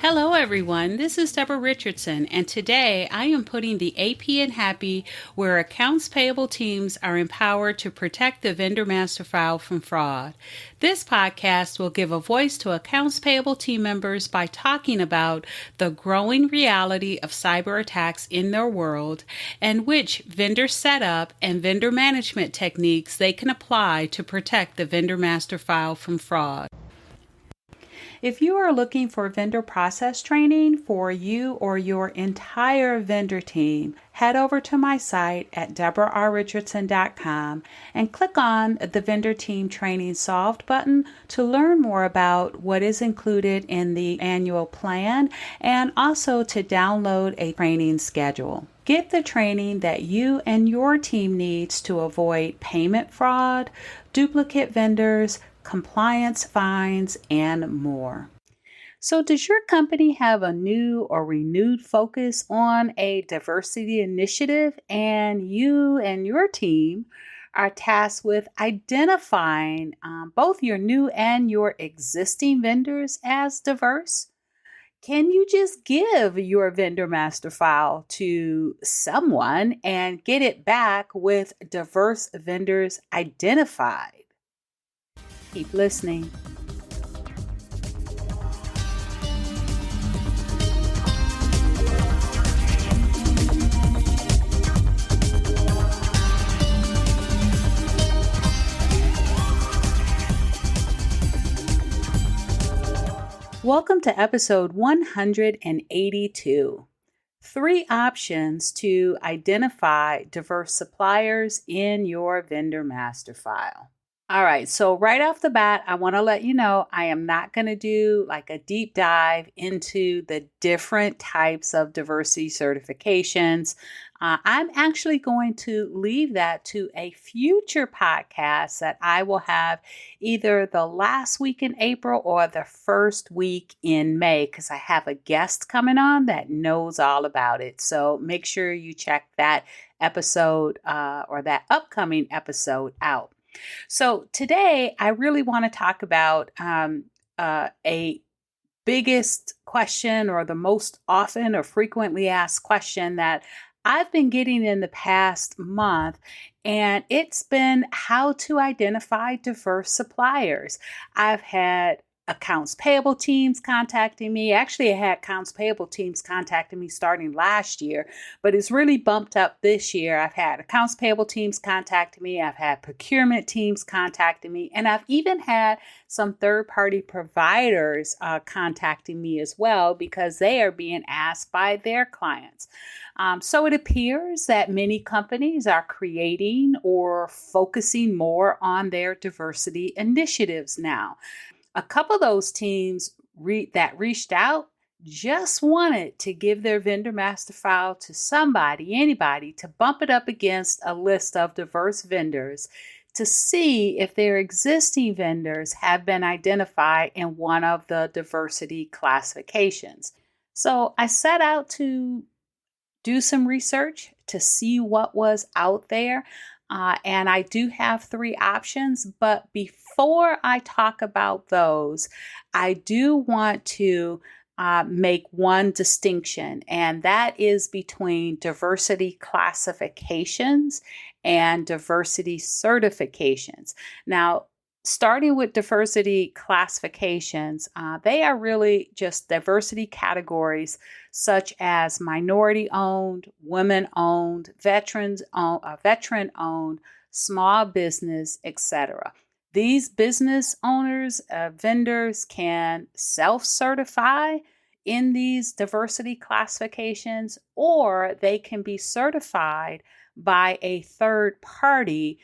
Hello, everyone. This is Deborah Richardson, and today I am putting the AP in Happy, where accounts payable teams are empowered to protect the vendor master file from fraud. This podcast will give a voice to accounts payable team members by talking about the growing reality of cyber attacks in their world and which vendor setup and vendor management techniques they can apply to protect the vendor master file from fraud. If you are looking for vendor process training for you or your entire vendor team, head over to my site at deborahrrichardson.com and click on the Vendor Team Training Solved button to learn more about what is included in the annual plan and also to download a training schedule. Get the training that you and your team needs to avoid payment fraud, duplicate vendors, compliance fines, and more. So does your company have a new or renewed focus on a diversity initiative, and you and your team are tasked with identifying both your new and your existing vendors as diverse? Can you just give your vendor master file to someone and get it back with diverse vendors identified? Keep listening. Welcome to episode 182. 3 options to identify diverse suppliers in your vendor master file. All right, so right off the bat, I want to let you know I am not going to do like a deep dive into the different types of diversity certifications. I'm actually going to leave that to a future podcast that I will have either the last week in April or the first week in May, because I have a guest coming on that knows all about it. So make sure you check that episode or that upcoming episode out. So today I really want to talk about a biggest question, or the most often or frequently asked question that I've been getting in the past month, and it's been how to identify diverse suppliers. I've had accounts payable teams contacting me. Actually, I had accounts payable teams contacting me starting last year, but it's really bumped up this year. I've had accounts payable teams contacting me. I've had procurement teams contacting me, and I've even had some third-party providers contacting me as well, because they are being asked by their clients. So it appears that many companies are creating or focusing more on their diversity initiatives now. A couple of those teams that reached out just wanted to give their vendor master file to anybody, to bump it up against a list of diverse vendors to see if their existing vendors have been identified in one of the diversity classifications. So I set out to do some research to see what was out there. And I do have 3 options, but before I talk about those, I do want to make one distinction, and that is between diversity classifications and diversity certifications. Now, starting with diversity classifications, they are really just diversity categories such as minority-owned, women-owned, veteran-owned, small business, etc. These business owners, vendors can self-certify in these diversity classifications, or they can be certified by a third party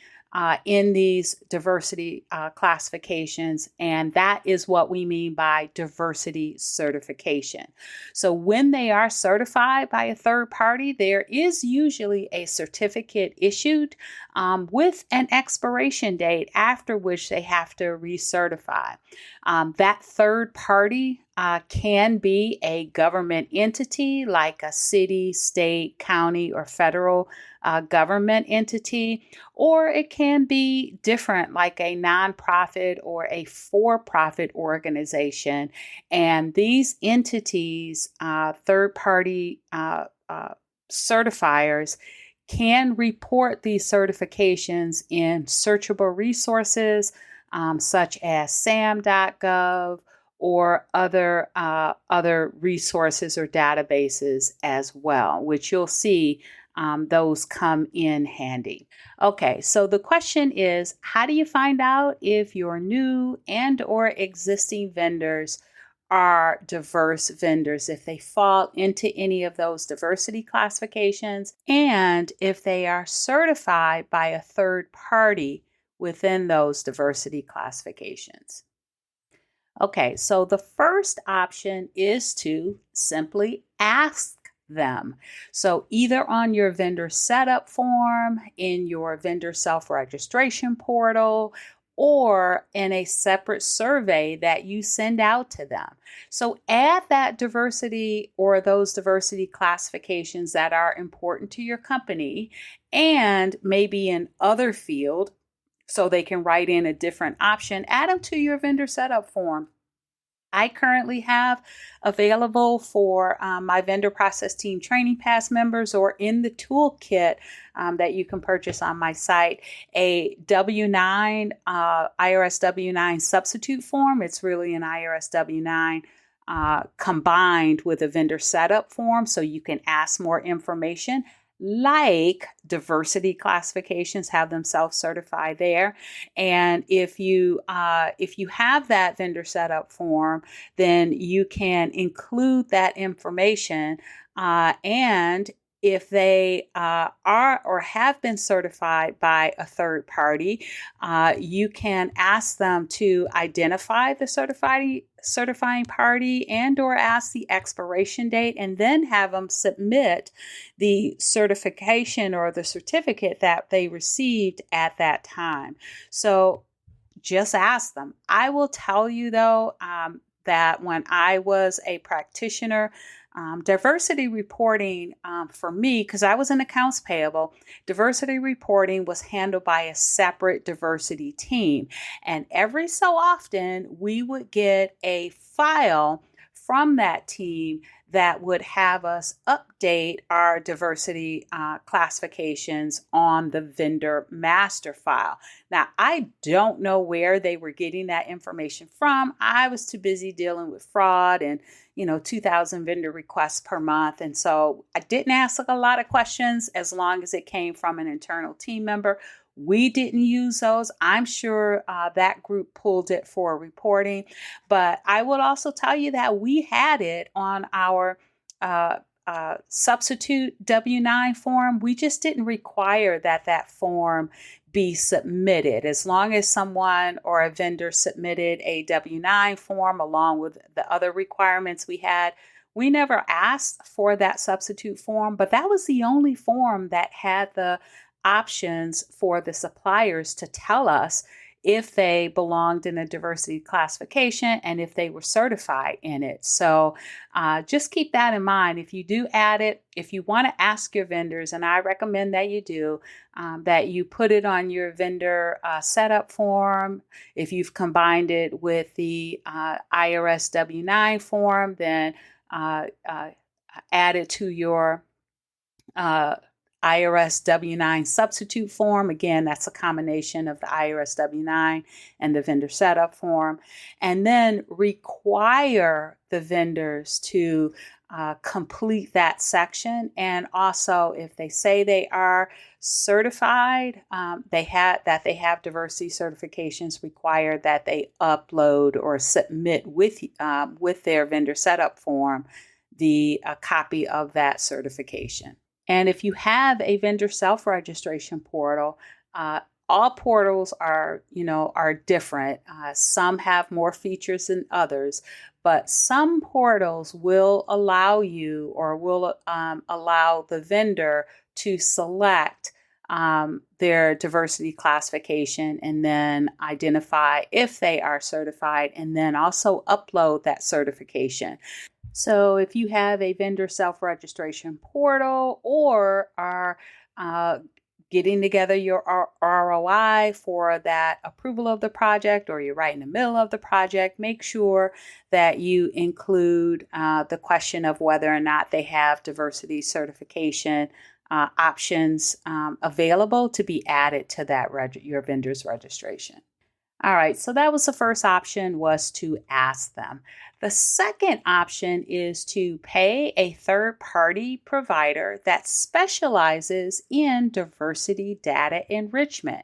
in these diversity classifications, and that is what we mean by diversity certification. So when they are certified by a third party, there is usually a certificate issued with an expiration date after which they have to recertify. That third party can be a government entity like a city, state, county, or federal government entity, or it can be different, like a nonprofit or a for-profit organization. And these entities, third-party certifiers, can report these certifications in searchable resources such as sam.gov or other resources or databases as well, which you'll see those come in handy. Okay, so the question is, how do you find out if your new and or existing vendors are diverse vendors, if they fall into any of those diversity classifications, and if they are certified by a third party within those diversity classifications? Okay, so the first option is to simply ask them. So either on your vendor setup form, in your vendor self-registration portal, or in a separate survey that you send out to them. So add that diversity or those diversity classifications that are important to your company, and maybe in other field, so they can write in a different option, add them to your vendor setup form. I currently have available for my vendor process team training pass members, or in the toolkit that you can purchase on my site, a W-9, IRS W-9 substitute form. It's really an IRS W-9 combined with a vendor setup form, so you can ask more information, like diversity classifications, have them self-certify there. And if you have that vendor setup form, then you can include that information, and if they are or have been certified by a third party, you can ask them to identify the certifying party and or ask the expiration date, and then have them submit the certification or the certificate that they received at that time. So just ask them. I will tell you though, that when I was a practitioner, diversity reporting for me, because I was in accounts payable, diversity reporting was handled by a separate diversity team. And every so often, we would get a file from that team that would have us update our diversity classifications on the vendor master file. Now, I don't know where they were getting that information from. I was too busy dealing with fraud and 2,000 vendor requests per month. And so I didn't ask a lot of questions as long as it came from an internal team member. We didn't use those. I'm sure that group pulled it for reporting. But I will also tell you that we had it on our substitute W-9 form. We just didn't require that form be submitted. As long as someone or a vendor submitted a W-9 form along with the other requirements we had, we never asked for that substitute form, but that was the only form that had the options for the suppliers to tell us if they belonged in a diversity classification and if they were certified in it. So just keep that in mind. If you do add it, if you want to ask your vendors, and I recommend that you do, that you put it on your vendor setup form. If you've combined it with the IRS W-9 form, then add it to your IRS W-9 substitute form. Again, that's a combination of the IRS W-9 and the vendor setup form. And then require the vendors to complete that section. And also, if they say they are certified, they have diversity certifications, required that they upload or submit with their vendor setup form the copy of that certification. And if you have a vendor self-registration portal, all portals are different. Some have more features than others, but some portals will allow you or will allow the vendor to select their diversity classification and then identify if they are certified, and then also upload that certification. So if you have a vendor self-registration portal or are getting together your ROI for that approval of the project, or you're right in the middle of the project, make sure that you include the question of whether or not they have diversity certification options available to be added to that your vendor's registration. All right, so that was the first option, was to ask them. The second option is to pay a third-party provider that specializes in diversity data enrichment.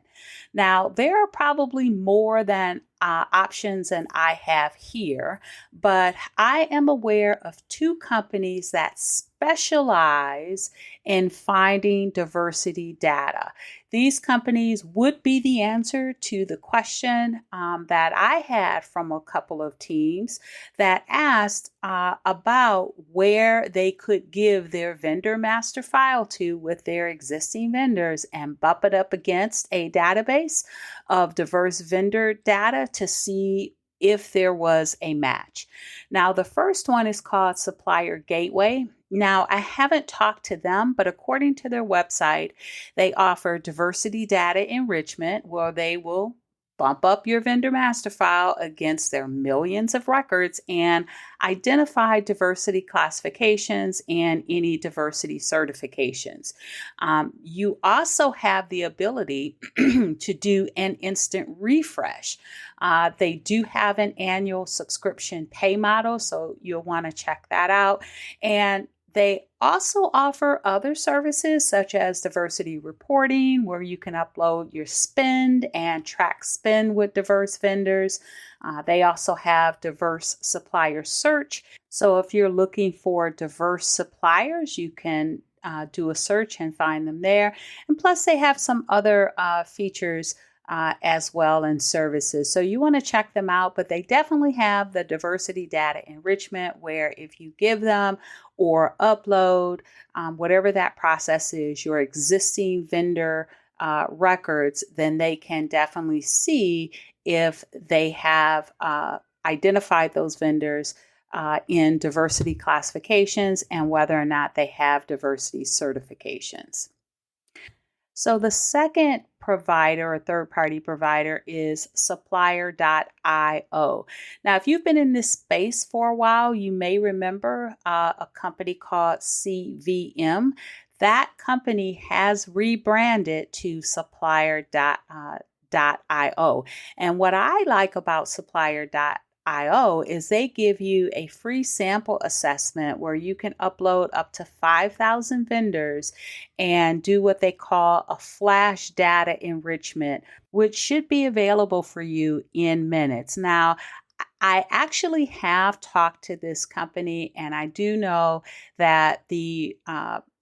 Now, there are probably more than options than I have here, but I am aware of two companies that specialize in finding diversity data. These companies would be the answer to the question that I had from a couple of teams that asked about where they could give their vendor master file to with their existing vendors and bump it up against a database of diverse vendor data to see if there was a match. Now, the first one is called Supplier Gateway. Now, I haven't talked to them, but according to their website, they offer diversity data enrichment where they will bump up your vendor master file against their millions of records and identify diversity classifications and any diversity certifications. You also have the ability to do an instant refresh. They do have an annual subscription pay model, so you'll want to check that out. And they also offer other services such as diversity reporting, where you can upload your spend and track spend with diverse vendors. They also have diverse supplier search. So if you're looking for diverse suppliers, you can do a search and find them there. And plus, they have some other features as well and services. So you want to check them out, but they definitely have the diversity data enrichment where if you give them or upload, whatever that process is, your existing vendor records, then they can definitely see if they have identified those vendors in diversity classifications and whether or not they have diversity certifications. So the second provider or third-party provider is Supplier.io. Now, if you've been in this space for a while, you may remember a company called CVM. That company has rebranded to Supplier.io. And what I like about Supplier.io is they give you a free sample assessment where you can upload up to 5,000 vendors and do what they call a flash data enrichment, which should be available for you in minutes. Now, I actually have talked to this company, and I do know that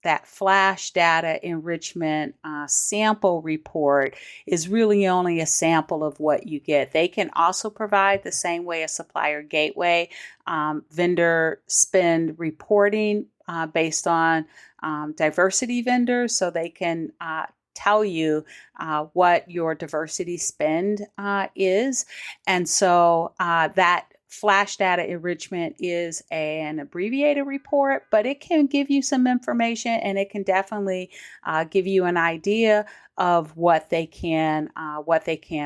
that flash data enrichment sample report is really only a sample of what you get. They can also provide, the same way as Supplier Gateway, vendor spend reporting based on diversity vendors, so they can tell you what your diversity spend is. And so that flash data enrichment is an abbreviated report, but it can give you some information, and it can definitely give you an idea of what they can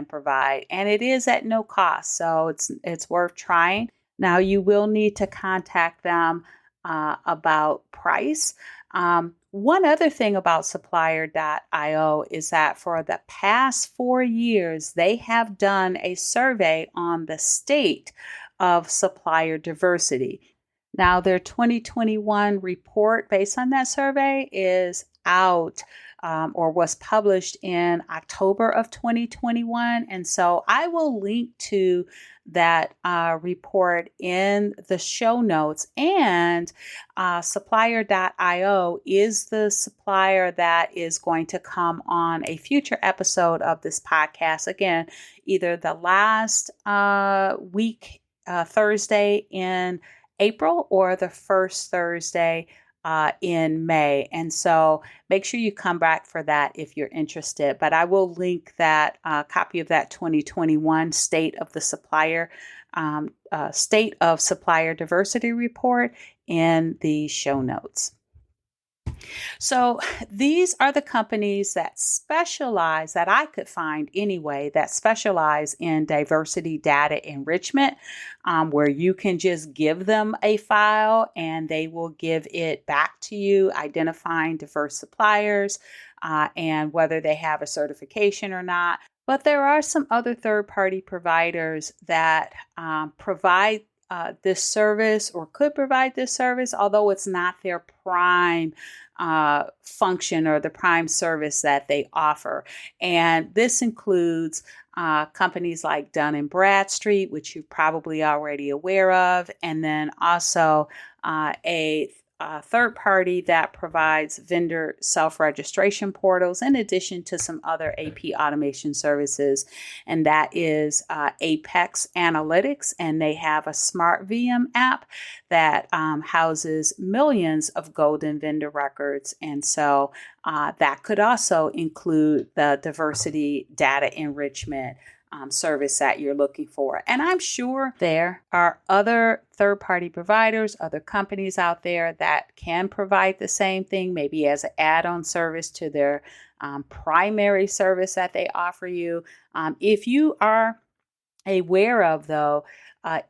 provide. And it is at no cost, so it's worth trying. Now, you will need to contact them about price. One other thing about Supplier.io is that for the past 4 years, they have done a survey on the state of supplier diversity. Now, their 2021 report based on that survey is out or was published in October of 2021. And so I will link to that report in the show notes. And Supplier.io is the supplier that is going to come on a future episode of this podcast. Again, either the last week, Thursday in April, or the first Thursday in May. And so make sure you come back for that if you're interested. But I will link that copy of that 2021 State of Supplier Diversity Report in the show notes. So these are the companies that specialize, that I could find anyway, that specialize in diversity data enrichment, where you can just give them a file and they will give it back to you, identifying diverse suppliers and whether they have a certification or not. But there are some other third-party providers that provide this service or could provide this service, although it's not their prime function or the prime service that they offer. And this includes companies like Dun and Bradstreet, which you're probably already aware of, and then also a third party that provides vendor self-registration portals in addition to some other AP automation services, and that is Apex Analytics, and they have a smart VM app that houses millions of golden vendor records, and so that could also include the diversity data enrichment service that you're looking for. And I'm sure there are other third-party providers, other companies out there that can provide the same thing, maybe as an add-on service to their primary service that they offer you. If you are aware of, though,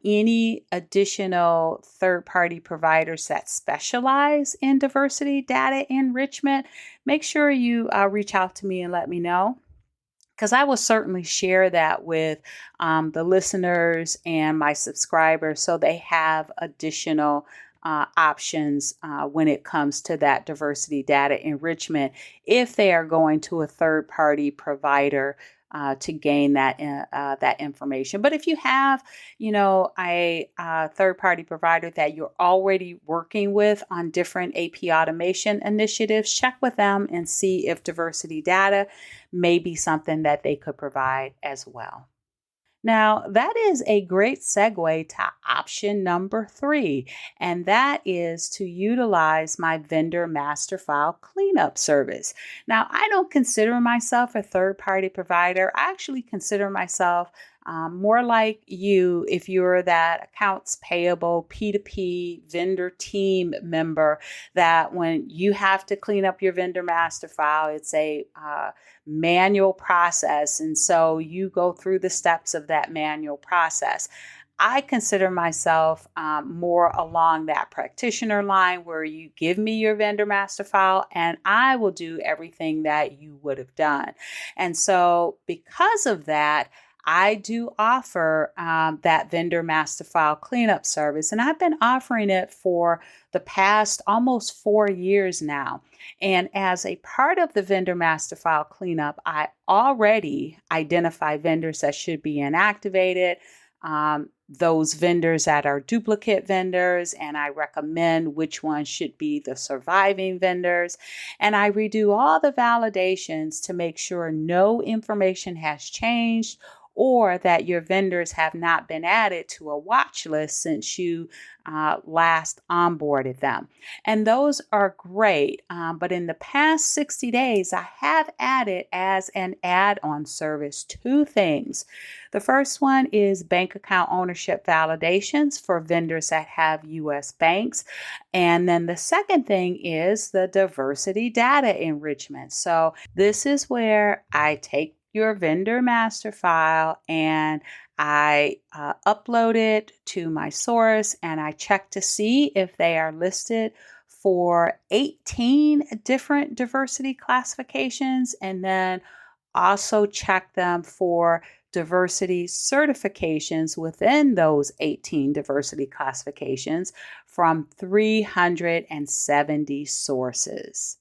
any additional third-party providers that specialize in diversity data enrichment, make sure you reach out to me and let me know, because I will certainly share that with the listeners and my subscribers so they have additional options when it comes to that diversity data enrichment if they are going to a third-party provider to gain that information. But if you have, a third-party provider that you're already working with on different AP automation initiatives, check with them and see if diversity data may be something that they could provide as well. Now, that is a great segue to option number 3, and that is to utilize my vendor master file cleanup service. Now, I don't consider myself a third-party provider. I actually consider myself more like you if you're that accounts payable P2P vendor team member, that when you have to clean up your vendor master file, it's a manual process. And so you go through the steps of that manual process. I consider myself more along that practitioner line where you give me your vendor master file and I will do everything that you would have done. And so because of that, I do offer that vendor master file cleanup service, and I've been offering it for the past almost 4 years now. And as a part of the vendor master file cleanup, I already identify vendors that should be inactivated, those vendors that are duplicate vendors, and I recommend which ones should be the surviving vendors. And I redo all the validations to make sure no information has changed or that your vendors have not been added to a watch list since you last onboarded them. And those are great. But in the past 60 days, I have added as an add-on service 2 things. The first one is bank account ownership validations for vendors that have U.S. banks. And then the second thing is the diversity data enrichment. So this is where I take your vendor master file and I upload it to my source and I check to see if they are listed for 18 different diversity classifications, and then also check them for diversity certifications within those 18 diversity classifications from 370 sources.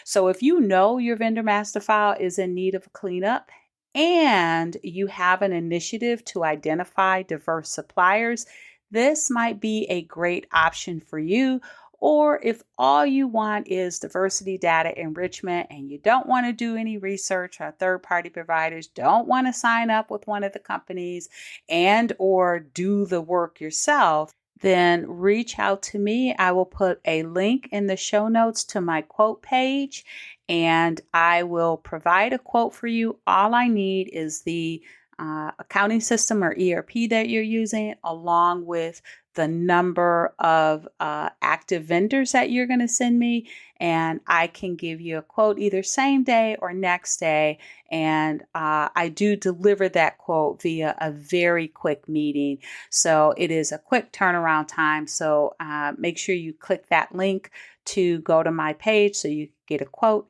So if you know your vendor master file is in need of a cleanup and you have an initiative to identify diverse suppliers, this might be a great option for you. Or if all you want is diversity data enrichment and you don't want to do any research, or third-party providers don't want to sign up with one of the companies and or do the work yourself, then reach out to me. I will put a link in the show notes to my quote page, and I will provide a quote for you. All I need is the accounting system or ERP that you're using, along with the number of active vendors that you're going to send me, and I can give you a quote either same day or next day. And I do deliver that quote via a very quick meeting. So it is a quick turnaround time. So make sure you click that link to go to my page so you get a quote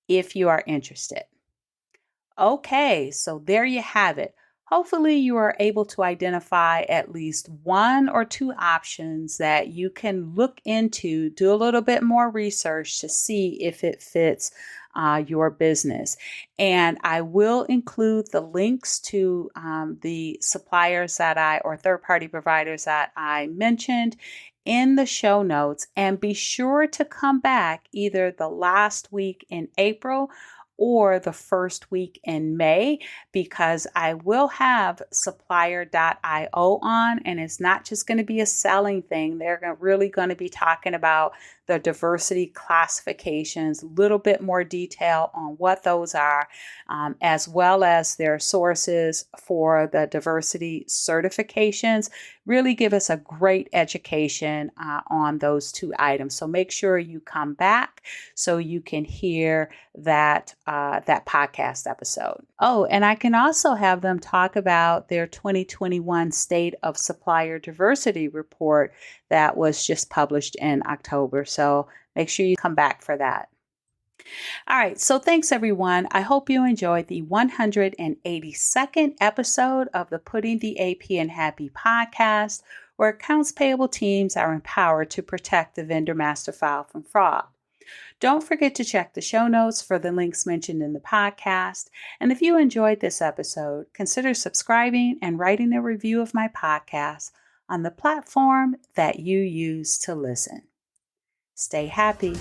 if you are interested. Okay, so there you have it. Hopefully you are able to identify at least one or two options that you can look into, do a little bit more research to see if it fits your business. And I will include the links to the suppliers or third-party providers that I mentioned in the show notes. And be sure to come back either the last week in April or the first week in May, because I will have Supplier.io on, and it's not just going to be a selling thing. They're really going to be talking about the diversity classifications, a little bit more detail on what those are, as well as their sources for the diversity certifications. Really give us a great education on those two items. So make sure you come back so you can hear that podcast episode. Oh, and I can also have them talk about their 2021 State of Supplier Diversity Report that was just published in October. So make sure you come back for that. All right, so thanks everyone. I hope you enjoyed the 182nd episode of the Putting the AP in Happy podcast, where accounts payable teams are empowered to protect the vendor master file from fraud. Don't forget to check the show notes for the links mentioned in the podcast. And if you enjoyed this episode, consider subscribing and writing a review of my podcast on the platform that you use to listen. Stay happy.